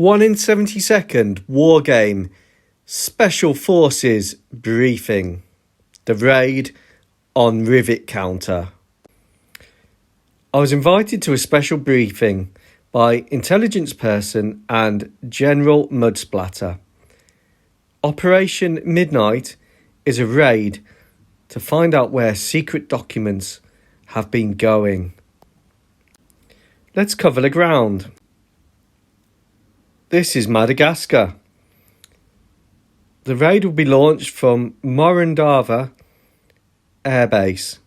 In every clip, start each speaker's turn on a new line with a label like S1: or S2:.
S1: 1 in 72nd Wargame Special Forces briefing. The raid on Rivet Counter. I was invited to a special briefing by intelligence person and General Mudsplatter. Operation Midnight is a raid to find out where secret documents have been going. Let's cover the ground. This is Madagascar. The raid will be launched from Morondava Air Base.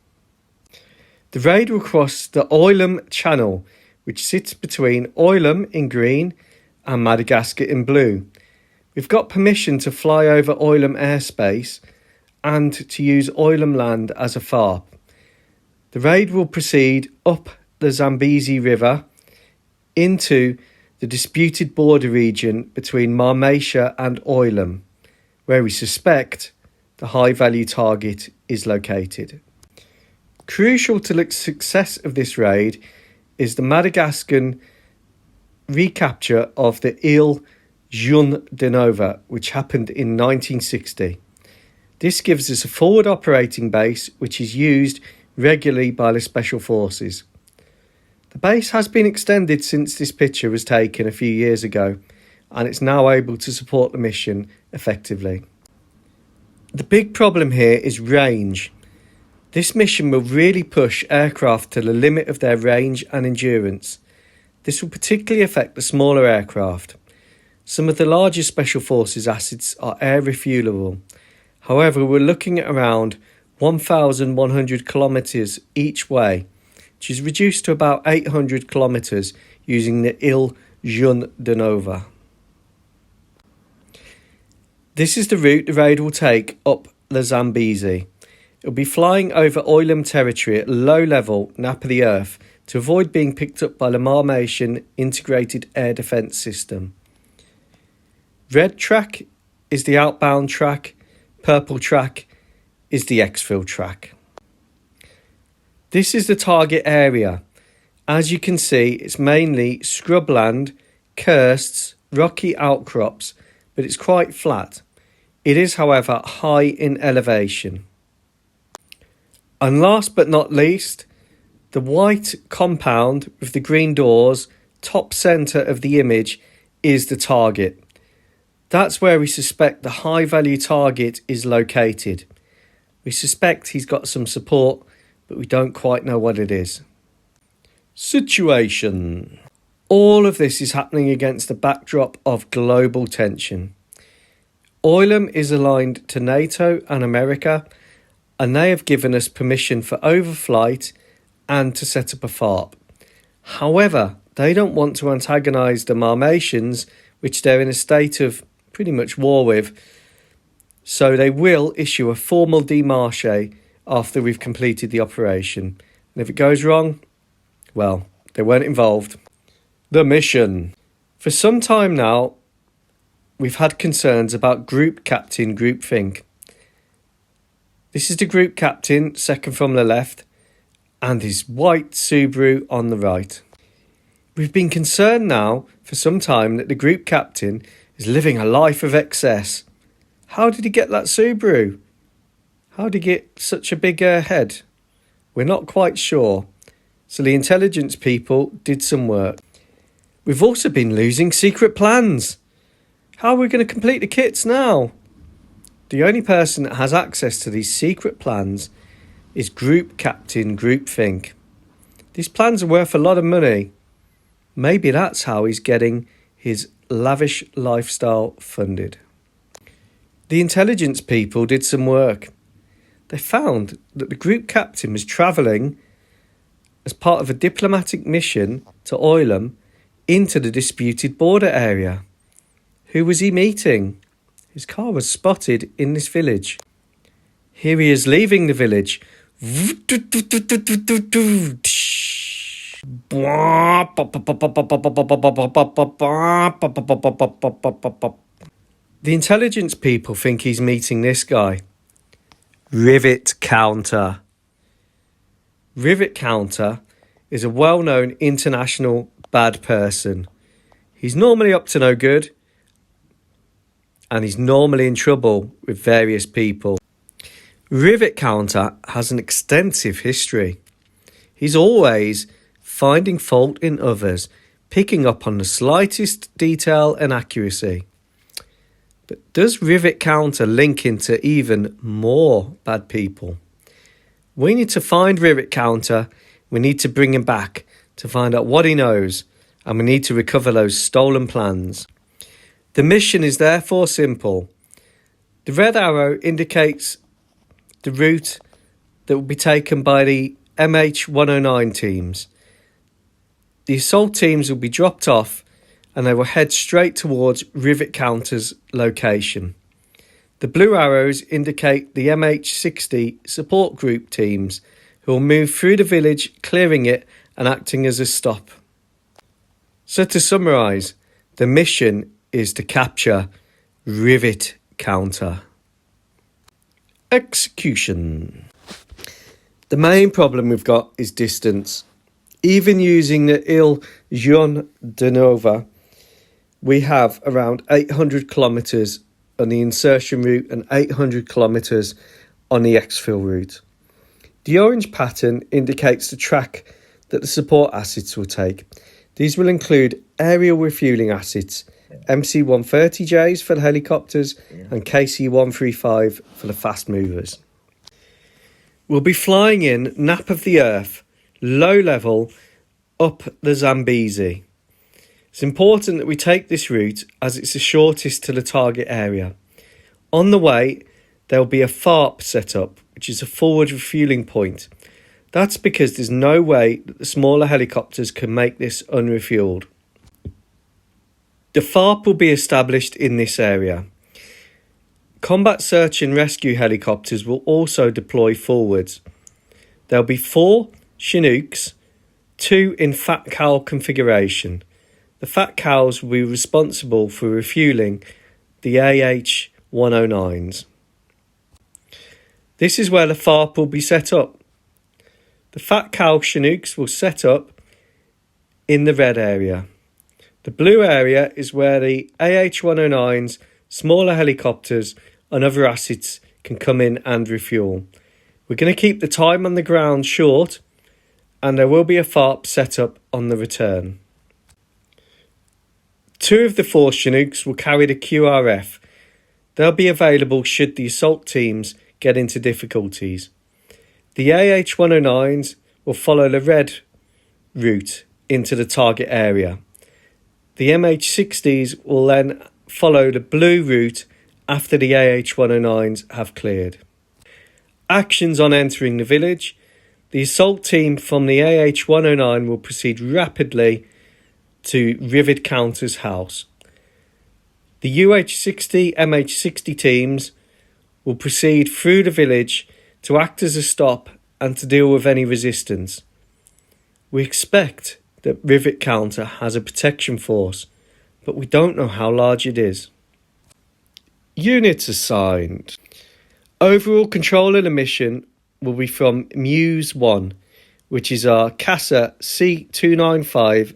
S1: The raid will cross the Oilem Channel, which sits between Oilem in green and Madagascar in blue. We've got permission to fly over Oilem airspace and to use Oilem land as a FARP. The raid will proceed up the Zambezi River into the disputed border region between Marmatia and Oilem, where we suspect the high-value target is located. Crucial to the success of this raid is the Madagascan recapture of the Ile Jeune de Nova, which happened in 1960. This gives us a forward operating base which is used regularly by the Special Forces. The base has been extended since this picture was taken a few years ago, and it's now able to support the mission effectively. The big problem here is range. This mission will really push aircraft to the limit of their range and endurance. This will particularly affect the smaller aircraft. Some of the larger Special Forces assets are air refuelable. However, we're looking at around 1,100 kilometres each way, which is reduced to about 800 kilometres using the Ile Jeune de Nova. This is the route the raid will take up the Zambezi. It will be flying over Oilem territory at low level, nap of the earth, to avoid being picked up by the Marmatian Integrated Air Defence System. Red track is the outbound track, purple track is the exfil track. This is the target area. As you can see, it's mainly scrubland, karsts, rocky outcrops, but it's quite flat. It is, however, high in elevation. And last but not least, the white compound with the green doors, top centre of the image, is the target. That's where we suspect the high value target is located. We suspect he's got some support, but we don't quite know what it is. Situation. All of this is happening against the backdrop of global tension. Oilem is aligned to NATO and America, and they have given us permission for overflight and to set up a FARP. However, they don't want to antagonise the Marmatians, which they're in a state of pretty much war with, so they will issue a formal démarche after we've completed the operation. And if it goes wrong, well, they weren't involved. The mission. For some time now, we've had concerns about Group Captain groupthink. This is the Group Captain, second from the left, and his white Subaru on the right. We've been concerned now for some time that the Group Captain is living a life of excess. How did he get that Subaru? How did he get such a big head? We're not quite sure. So the intelligence people did some work. We've also been losing secret plans. How are we going to complete the kits now? The only person that has access to these secret plans is Group Captain Groupthink. These plans are worth a lot of money. Maybe that's how he's getting his lavish lifestyle funded. The intelligence people did some work. They found that the Group Captain was travelling as part of a diplomatic mission to Oilem into the disputed border area. Who was he meeting? His car was spotted in this village. Here he is leaving the village. The intelligence people think he's meeting this guy. Rivet Counter. Rivet Counter is a well-known international bad person. He's normally up to no good, and he's normally in trouble with various people. Rivet Counter has an extensive history. He's always finding fault in others, picking up on the slightest detail and accuracy. But does Rivet Counter link into even more bad people? We need to find Rivet Counter, we need to bring him back to find out what he knows, and we need to recover those stolen plans. The mission is therefore simple. The red arrow indicates the route that will be taken by the MH109 teams. The assault teams will be dropped off and they will head straight towards Rivet Counter's location. The blue arrows indicate the MH60 support group teams who will move through the village, clearing it and acting as a stop. So to summarise, the mission is to capture Rivet Counter. Execution. The main problem we've got is distance. Even using the Ile Jean de Nova, we have around 800 kilometres on the insertion route and 800 kilometres on the exfil route. The orange pattern indicates the track that the support assets will take. These will include aerial refuelling assets, MC-130Js for the helicopters and KC-135 for the fast movers. We'll be flying in nap of the earth, low level, up the Zambezi. It's important that we take this route as it's the shortest to the target area. On the way, there will be a FARP set up, which is a forward refuelling point. That's because there's no way that the smaller helicopters can make this unrefueled. The FARP will be established in this area. Combat search and rescue helicopters will also deploy forwards. There'll be 4 Chinooks, 2 in Fat Cow configuration. The Fat Cows will be responsible for refuelling the AH-109s. This is where the FARP will be set up. The Fat Cow Chinooks will set up in the red area. The blue area is where the AH-109s, smaller helicopters and other assets can come in and refuel. We're going to keep the time on the ground short, and there will be a FARP set up on the return. 2 of the 4 Chinooks will carry the QRF. They'll be available should the assault teams get into difficulties. The AH-109s will follow the red route into the target area. The MH60s will then follow the blue route after the AH-109s have cleared. Actions on entering the village. The assault team from the AH-109 will proceed rapidly to Rivet Counter's house. The UH-60, MH-60 teams will proceed through the village to act as a stop and to deal with any resistance. We expect that Rivet Counter has a protection force, but we don't know how large it is. Units assigned. Overall control of the mission will be from Muse 1, which is our CASA C295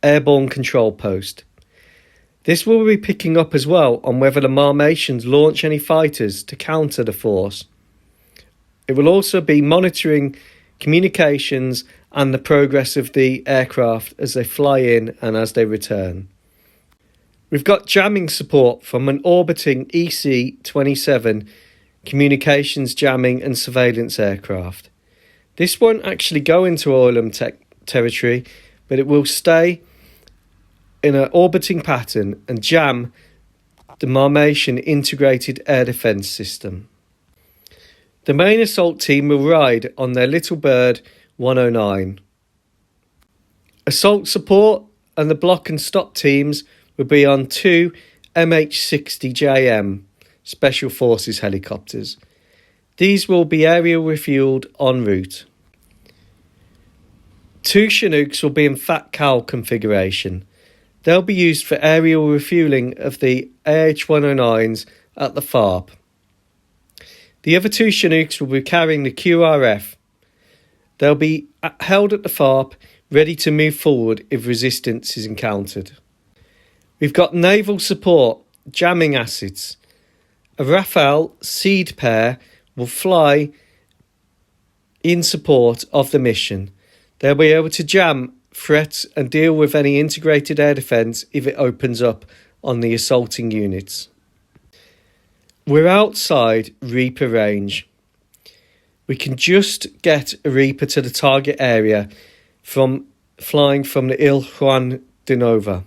S1: airborne control post. This will be picking up as well on whether the Marmatians launch any fighters to counter the force. It will also be monitoring communications and the progress of the aircraft as they fly in and as they return. We've got jamming support from an orbiting EC-27 communications jamming and surveillance aircraft. This won't actually go into Oilum territory, but it will stay in an orbiting pattern and jam the Marmatian integrated air defence system. The main assault team will ride on their Little Bird 109. Assault support and the block and stop teams will be on 2 MH60JM Special Forces helicopters. These will be aerial refueled en route. 2 Chinooks will be in Fat Cow configuration. They'll be used for aerial refuelling of the AH-109s at the FARP. The other 2 Chinooks will be carrying the QRF. They'll be held at the FARP, ready to move forward if resistance is encountered. We've got naval support, jamming acids. A Rafale seed pair will fly in support of the mission. They'll be able to jam threats and deal with any integrated air defence if it opens up on the assaulting units. We're outside Reaper range. We can just get a Reaper to the target area from flying from the Il Juan de Nova.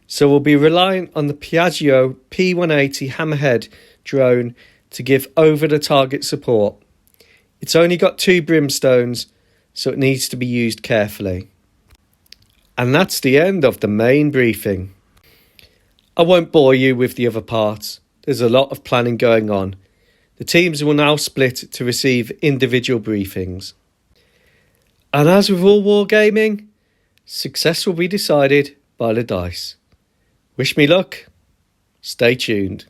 S1: So we'll be reliant on the Piaggio P180 Hammerhead drone to give over the target support. It's only got 2 brimstones, so it needs to be used carefully. And that's the end of the main briefing. I won't bore you with the other parts. There's a lot of planning going on. The teams will now split to receive individual briefings. And as with all wargaming, success will be decided by the dice. Wish me luck. Stay tuned.